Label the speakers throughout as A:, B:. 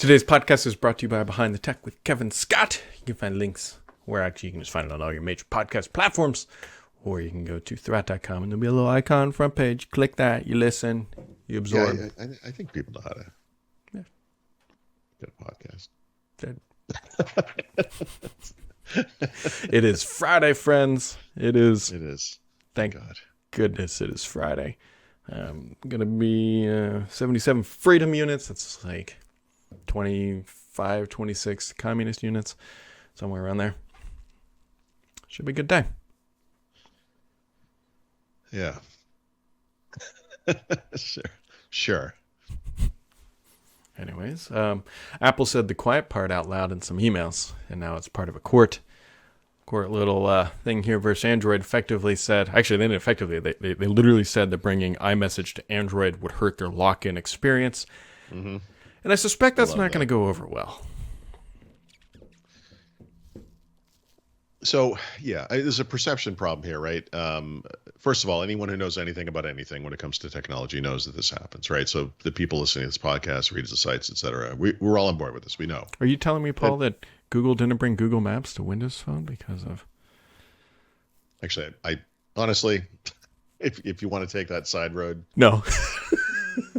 A: Today's podcast is brought to you by Behind the Tech with Kevin Scott. You can find links where actually you can just find it on all your major podcast platforms, or you can go to threat.com and there'll be a little icon front page. Click that, you listen, you absorb.
B: Yeah, I think people know how to get a podcast.
A: It is Friday, friends. It is.
B: It is.
A: Thank God. Goodness, it is Friday. Going to be 77 freedom units. That's like 25, 26 communist units, somewhere around there. Should be a good day.
B: Yeah. Sure.
A: Anyways, Apple said the quiet part out loud in some emails, and now it's part of a court little thing here versus Android. Effectively said, actually they didn't effectively, they literally said that bringing iMessage to Android would hurt their lock-in experience. Mm-hmm. And I suspect that's not going to go over well.
B: So, yeah, there's a perception problem here, right? First of all, anyone who knows anything about anything when it comes to technology knows that this happens, right? So the people listening to this podcast, read the sites, etc., we're all on board with this. We know.
A: Are you telling me, Paul, that Google didn't bring Google Maps to Windows Phone because of...
B: Actually, I honestly, if you want to take that side road...
A: No.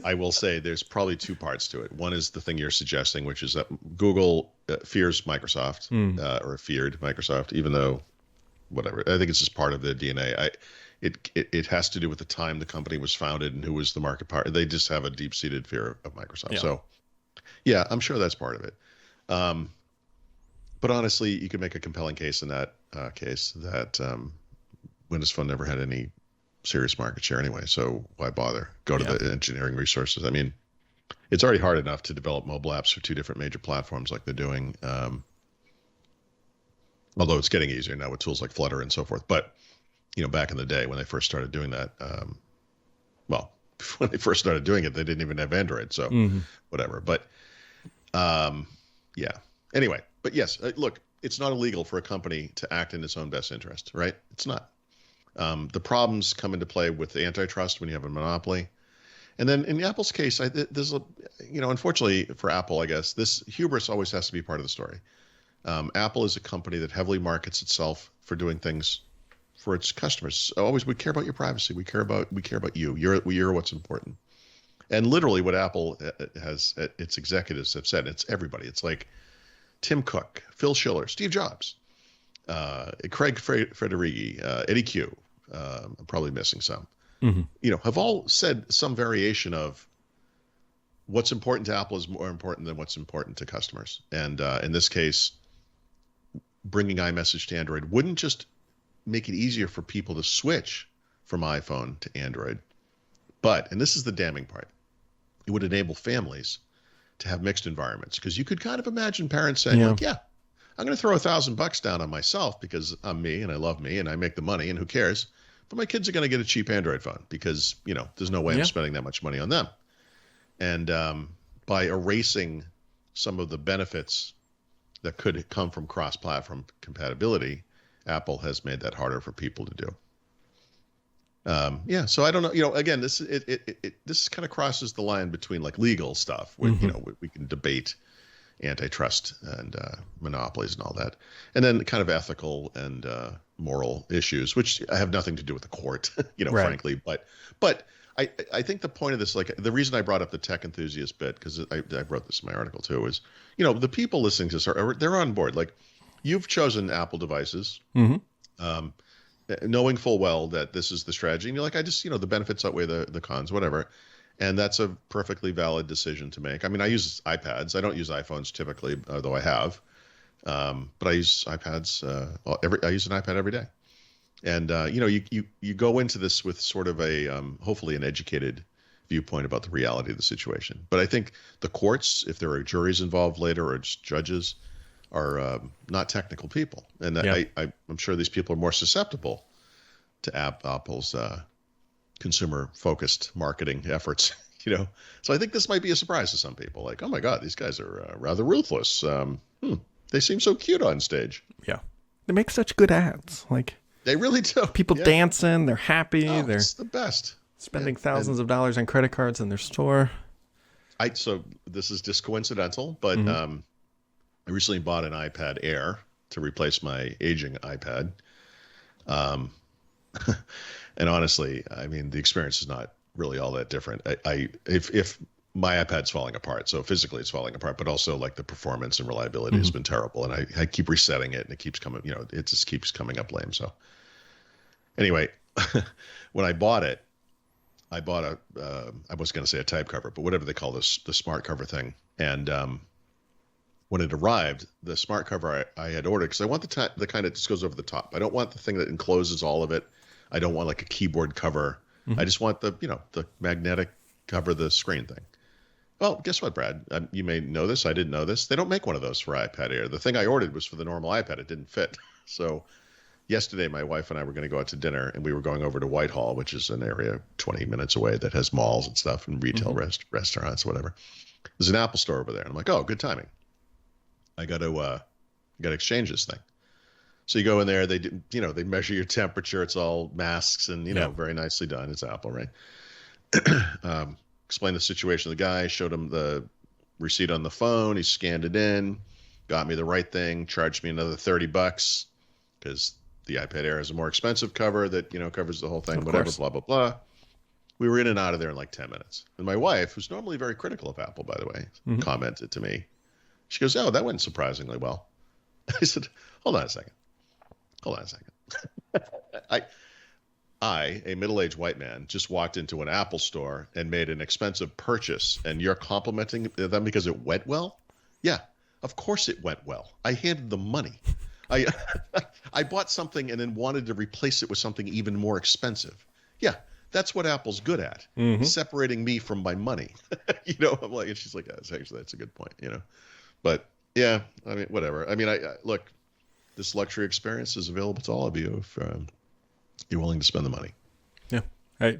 B: I will say there's probably two parts to it. One is the thing you're suggesting, which is that Google fears Microsoft, or feared Microsoft, even though, whatever. I think it's just part of the DNA. It has to do with the time the company was founded and who was the market partner. They just have a deep-seated fear of Microsoft. Yeah. So, yeah, I'm sure that's part of it. But honestly, you could make a compelling case in that case that Windows Phone never had any serious market share anyway, so why bother? Go to the engineering resources. I mean, it's already hard enough to develop mobile apps for two different major platforms like they're doing, although it's getting easier now with tools like Flutter and so forth. But, back in the day when they first started doing that, when they first started doing it, they didn't even have Android, so whatever. But, Anyway, but yes, look, it's not illegal for a company to act in its own best interest, right? It's not. The problems come into play with the antitrust when you have a monopoly. And then in Apple's case, unfortunately for Apple, I guess, this hubris always has to be part of the story. Apple is a company that heavily markets itself for doing things for its customers. Always, we care about your privacy. We care about you. You're what's important. And literally what Apple has, its executives have said, it's everybody. It's like Tim Cook, Phil Schiller, Steve Jobs, Craig Federighi, Eddie Q. I'm probably missing some. Have all said some variation of what's important to Apple is more important than what's important to customers. And in this case, bringing iMessage to Android wouldn't just make it easier for people to switch from iPhone to Android, but, and this is the damning part, it would enable families to have mixed environments, because you could kind of imagine parents saying, I'm going to throw $1,000 down on myself because I'm me and I love me and I make the money and who cares? But my kids are going to get a cheap Android phone because, there's no way I'm spending that much money on them. And by erasing some of the benefits that could come from cross-platform compatibility, Apple has made that harder for people to do. So I don't know. Again, this kind of crosses the line between like legal stuff, where we can debate antitrust and monopolies and all that, and then kind of ethical and moral issues, which have nothing to do with the court, frankly. But I think the point of this, like the reason I brought up the tech enthusiast bit, because I wrote this in my article too, is the people listening to this they're on board. Like you've chosen Apple devices. Knowing full well that this is the strategy, and you're like, I just, the benefits outweigh the cons, whatever. And that's a perfectly valid decision to make. I mean, I use iPads. I don't use iPhones typically, though I have. But I use iPads. I use an iPad every day. And, you go into this with sort of a, hopefully an educated viewpoint about the reality of the situation. But I think the courts, if there are juries involved later or just judges, are not technical people. And I'm sure these people are more susceptible to Apple's consumer-focused marketing efforts, So I think this might be a surprise to some people. Like, oh my God, these guys are rather ruthless. They seem so cute on stage.
A: Yeah. They make such good ads. Like,
B: they really do.
A: People dancing, they're happy. They're
B: it's the best.
A: Spending thousands of dollars on credit cards in their store.
B: So this is just coincidental, but I recently bought an iPad Air to replace my aging iPad. Um, and honestly, I mean, the experience is not really all that different. If my iPad's falling apart, so physically it's falling apart, but also like the performance and reliability has been terrible, and I keep resetting it, and it keeps coming, it just keeps coming up lame. So anyway, when I bought it, I bought I was going to say a type cover, but whatever they call this, the smart cover thing. And when it arrived, the smart cover I had ordered, because I want the kind that just goes over the top. I don't want the thing that encloses all of it. I don't want like a keyboard cover. I just want the magnetic cover the screen thing. Well, guess what, Brad? You may know this. I didn't know this. They don't make one of those for iPad Air. The thing I ordered was for the normal iPad. It didn't fit. So yesterday, my wife and I were going to go out to dinner, and we were going over to Whitehall, which is an area 20 minutes away that has malls and stuff and retail restaurants, whatever. There's an Apple store over there. And I'm like, oh, good timing. I got to exchange this thing. So you go in there, they measure your temperature. It's all masks and, very nicely done. It's Apple, right? Explained the situation to the guy, showed him the receipt on the phone. He scanned it in, got me the right thing, charged me another $30 because the iPad Air has a more expensive cover that, covers the whole thing, whatever, blah, blah, blah. We were in and out of there in like 10 minutes. And my wife, who's normally very critical of Apple, by the way, commented to me. She goes, oh, that went surprisingly well. I said, hold on a second. I, a middle-aged white man, just walked into an Apple store and made an expensive purchase, and you're complimenting them because it went well? Yeah, of course it went well. I handed them money. I bought something and then wanted to replace it with something even more expensive. Yeah, that's what Apple's good at, separating me from my money. I'm like, and she's like, that's a good point, But yeah, I mean, whatever. I mean, I look, this luxury experience is available to all of you if you're willing to spend the money.
A: Yeah.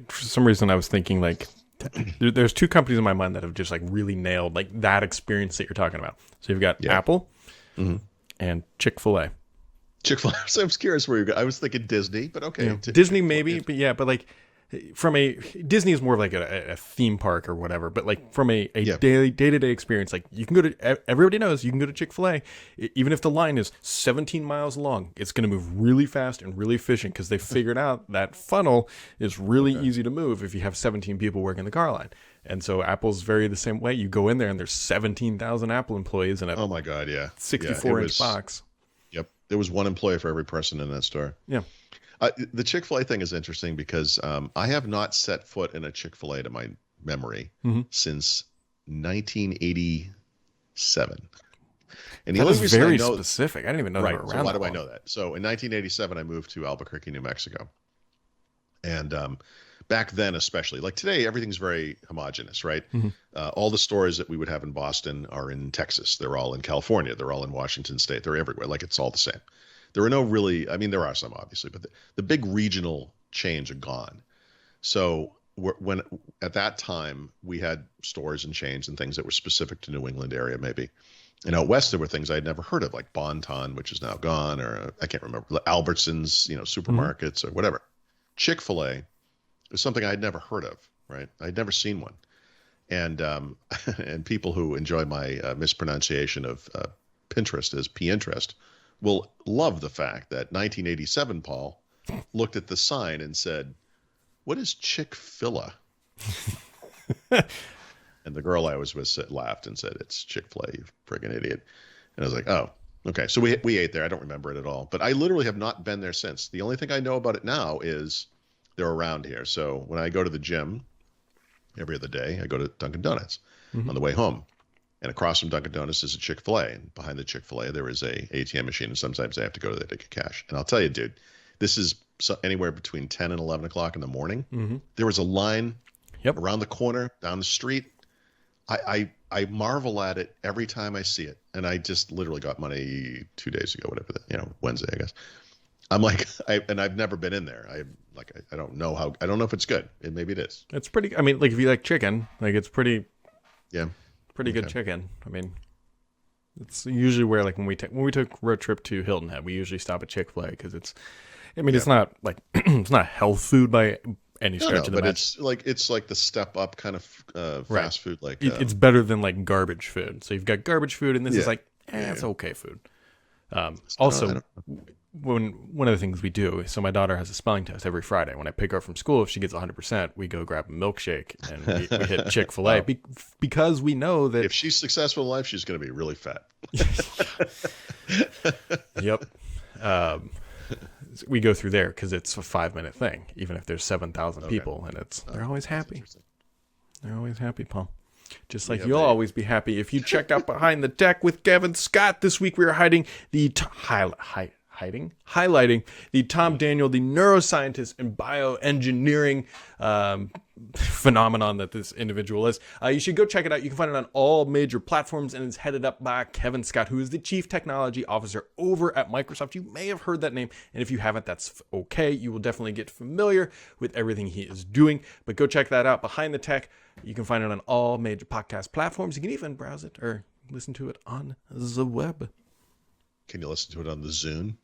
A: For some reason, I was thinking like there's two companies in my mind that have just like really nailed like that experience that you're talking about. So you've got Apple and ChickFilA.
B: ChickFilA. So I'm curious where you go. I was thinking Disney, but okay.
A: Yeah. Disney maybe, but like Disney is more of like a theme park or whatever, but like from a day-to-day experience, like you can go to, everybody knows you can go to ChickFilA, even if the line is 17 miles long, it's going to move really fast and really efficient because they figured out that funnel is really easy to move if you have 17 people working the car line. And so Apple's very the same way. You go in there and there's 17,000 Apple employees in a 64-inch box.
B: Yep. There was one employee for every person in that store.
A: Yeah.
B: The Chick-fil-A thing is interesting because I have not set foot in a Chick-fil-A to my memory since 1987. And
A: that was very specific. I didn't even know they were around.
B: So why do I know that? So in 1987, I moved to Albuquerque, New Mexico. And back then, especially, like today, everything's very homogenous, right? All the stores that we would have in Boston are in Texas. They're all in California. They're all in Washington State. They're everywhere. Like it's all the same. There are no really, I mean, there are some obviously, but the big regional chains are gone. So when at that time we had stores and chains and things that were specific to New England area, maybe. And out west there were things I'd never heard of, like Bon-Ton, which is now gone, or I can't remember, Albertsons, supermarkets or whatever. Chick-fil-A was something I'd never heard of, right? I'd never seen one. And and people who enjoy my mispronunciation of Pinterest as Pinterest will love the fact that 1987 Paul looked at the sign and said, "What is ChickFilA?" And the girl I was with laughed and said, "It's Chick-fil-A, you friggin' idiot." And I was like, "Oh, okay." So we ate there. I don't remember it at all, but I literally have not been there since. The only thing I know about it now is they're around here. So when I go to the gym every other day, I go to Dunkin' Donuts on the way home. And across from Dunkin' Donuts is a Chick-fil-A. And behind the Chick-fil-A, there is a ATM machine. And sometimes I have to go there to get cash. And I'll tell you, dude, this is anywhere between 10 and 11 o'clock in the morning. There was a line around the corner, down the street. I marvel at it every time I see it. And I just literally got money 2 days ago, whatever, Wednesday, I guess. I'm like, I've never been in there. I don't know if it's good. Maybe it is.
A: It's pretty, I mean, like if you like chicken, like it's pretty.
B: Yeah.
A: Pretty good chicken. I mean, it's usually where like when we took road trip to Hilton Head, we usually stop at Chick-fil-A because it's not like it's not health food by any
B: No,
A: stretch
B: no,
A: of the
B: but
A: match.
B: it's like the step up kind of
A: Right.
B: fast food. Like,
A: It's better than like garbage food. So you've got garbage food, and this is
B: yeah,
A: like,
B: yeah.
A: it's okay food.
B: I
A: Also,
B: don't.
A: when one of the things we do, so my daughter has a spelling test every Friday. When I pick her up from school, if she gets 100%, we go grab a milkshake and we hit Chick-fil-A
B: Wow.
A: because we know that.
B: If she's successful in life, she's going to be really fat.
A: Yep. Um, we go through there because it's a 5-minute thing, even if there's 7,000 people, and they're always happy. They're always happy, Paul. Just like you'll always be happy if you check out Behind the Deck with Kevin Scott. This week we are highlighting the Tom Daniel, the neuroscientist and bioengineering phenomenon that this individual is. You should go check it out. You can find it on all major platforms, and it's headed up by Kevin Scott, who is the Chief Technology Officer over at Microsoft. You may have heard that name, and if you haven't, that's okay. You will definitely get familiar with everything he is doing, but go check that out. Behind the Tech. You can find it on all major podcast platforms. You can even browse it or listen to it on the web.
B: Can you listen to it on the Zune?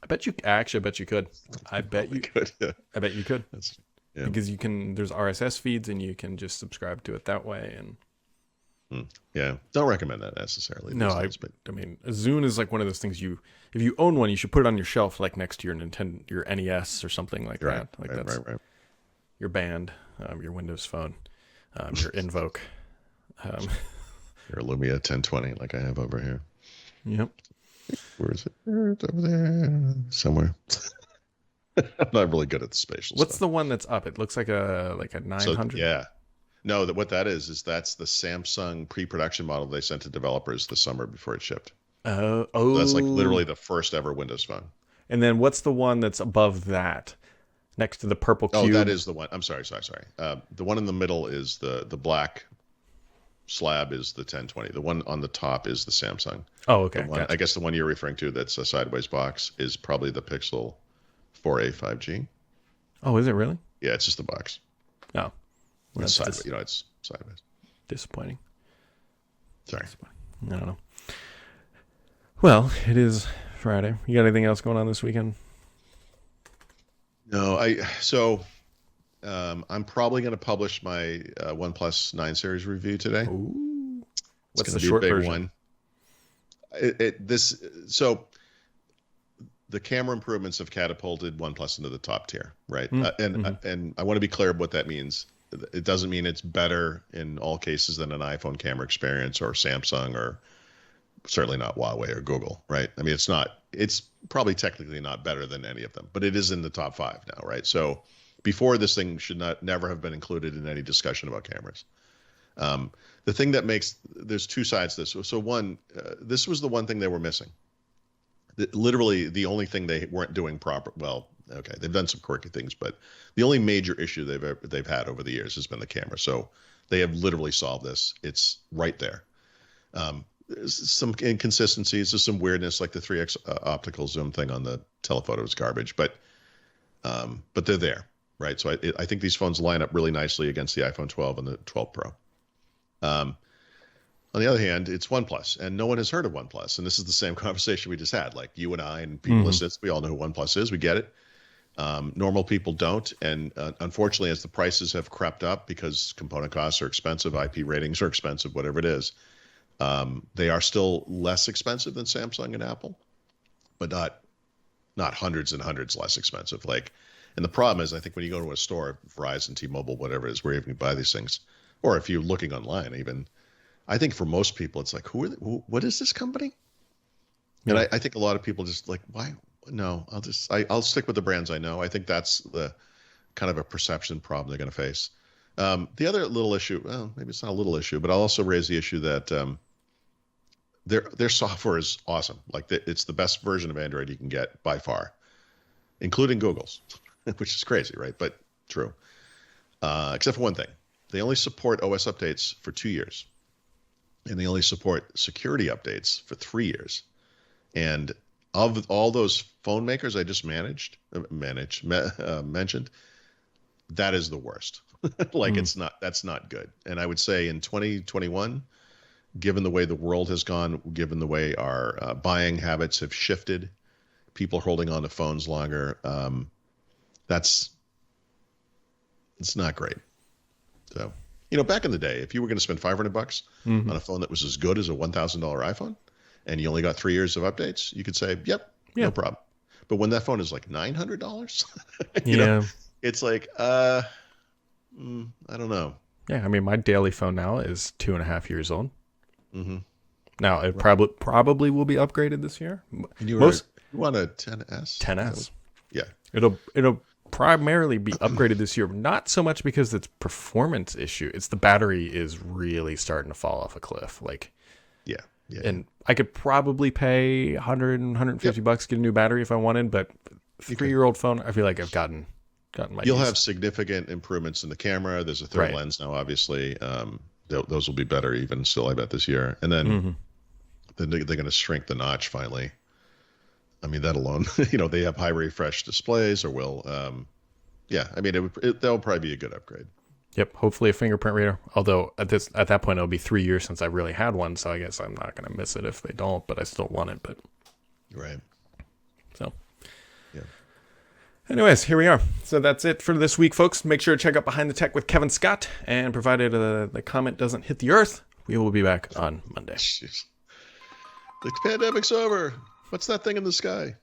A: I bet you could. I bet you
B: could. Yeah.
A: I bet you could.
B: Yeah.
A: Because there's RSS feeds and you can just subscribe to it that way. And
B: Yeah, don't recommend that necessarily.
A: no, I mean, a Zune is like one of those things if you own one, you should put it on your shelf, like next to your your NES or something like that. Like that's
B: right.
A: your band, your Windows Phone, your Invoke.
B: Your Lumia 1020, like I have over here.
A: Yep.
B: Where is it? It's over there somewhere. I'm not really good at the spatial
A: What's
B: stuff.
A: the one that's up? It looks like a 900.
B: So, yeah. No, what that is that's the Samsung pre-production model they sent to developers the summer before it shipped.
A: Oh.
B: So that's like literally the first ever Windows Phone.
A: And then what's the one that's above that? Next to the purple cube.
B: Oh, that is the one. I'm sorry. The one in the middle is the black slab is the 1020. The one on the top is the Samsung.
A: Oh, okay.
B: Gotcha. I guess the one you're referring to that's a sideways box is probably the Pixel 4a 5G.
A: Oh, is it really?
B: Yeah, it's just the box.
A: Oh.
B: It's sideways. It's sideways.
A: Disappointing.
B: Sorry.
A: I don't know. Well, it is Friday. You got anything else going on this weekend?
B: No, I'm probably going to publish my OnePlus 9 series review today.
A: Ooh. What's the
B: be
A: short
B: a big
A: version?
B: One. So the camera improvements have catapulted OnePlus into the top tier, right? And I want to be clear what that means. It doesn't mean it's better in all cases than an iPhone camera experience or Samsung or certainly not Huawei or Google, right? I mean, it's not. It's probably technically not better than any of them, but it is in the top 5 now, right? So before, this thing should never have been included in any discussion about cameras. The thing that there's two sides to this. So one, this was the one thing they were missing. Literally the only thing they weren't doing proper. Well, okay, they've done some quirky things, but the only major issue they've had over the years has been the camera. So they have literally solved this. It's right there. There's some inconsistencies. There's some weirdness, like the 3x optical zoom thing on the telephoto is garbage, but they're there, right? So I think these phones line up really nicely against the iPhone 12 and the 12 Pro. On the other hand, it's OnePlus, and no one has heard of OnePlus. And this is the same conversation we just had. Like you and I and people listening, we all know who OnePlus is. We get it. Normal people don't. And unfortunately, as the prices have crept up because component costs are expensive, IP ratings are expensive, whatever it is, they are still less expensive than Samsung and Apple, but not hundreds and hundreds less expensive. And the problem is, I think when you go to a store, Verizon, T-Mobile, whatever it is, where you can buy these things, or if you're looking online even, I think for most people, it's like, what is this company? And I think a lot of people just like, why? No, I'll stick with the brands I know. I think that's the kind of a perception problem they're going to face. The other little issue, well, maybe it's not a little issue, but I'll also raise the issue that their software is awesome. Like it's the best version of Android you can get by far, including Google's, which is crazy, right? But true. Except for one thing. They only support OS updates for 2 years. And they only support security updates for 3 years. And of all those phone makers I just mentioned, that is the worst. That's not good. And I would say in 2021, given the way the world has gone, given the way our buying habits have shifted, people holding on to phones longer, that's It's not great. So, back in the day, if you were going to spend $500 on a phone that was as good as a $1,000 iPhone, and you only got 3 years of updates, you could say, "Yep, no problem." But when that phone is like $900, it's like, I don't know.
A: Yeah, I mean, my daily phone now is 2.5 years old.
B: Mm-hmm.
A: Now it probably will be upgraded this year.
B: And you want a 10S?
A: 10S.
B: Yeah.
A: It'll primarily be upgraded this year, not so much because it's performance issue. It's the battery is really starting to fall off a cliff.
B: Yeah.
A: And I could probably pay 100 and 150 bucks to get a new battery if I wanted, but 3-year-old phone, I feel like I've gotten my
B: You'll
A: use.
B: have significant improvements in the camera. There's a third lens now, obviously. Those will be better even still, I bet, this year. And then they're going to shrink the notch finally. I mean, that alone, they have high refresh displays or will. I mean, that'll probably be a good upgrade.
A: Yep, hopefully a fingerprint reader. Although at that point it'll be 3 years since I really had one, so I guess I'm not going to miss it if they don't. But I still want it. But
B: right.
A: So
B: yeah.
A: Anyways, here we are. So that's it for this week, folks. Make sure to check out Behind the Tech with Kevin Scott, and provided the comment doesn't hit the earth, we will be back on Monday.
B: Jeez. The pandemic's over. What's that thing in the sky?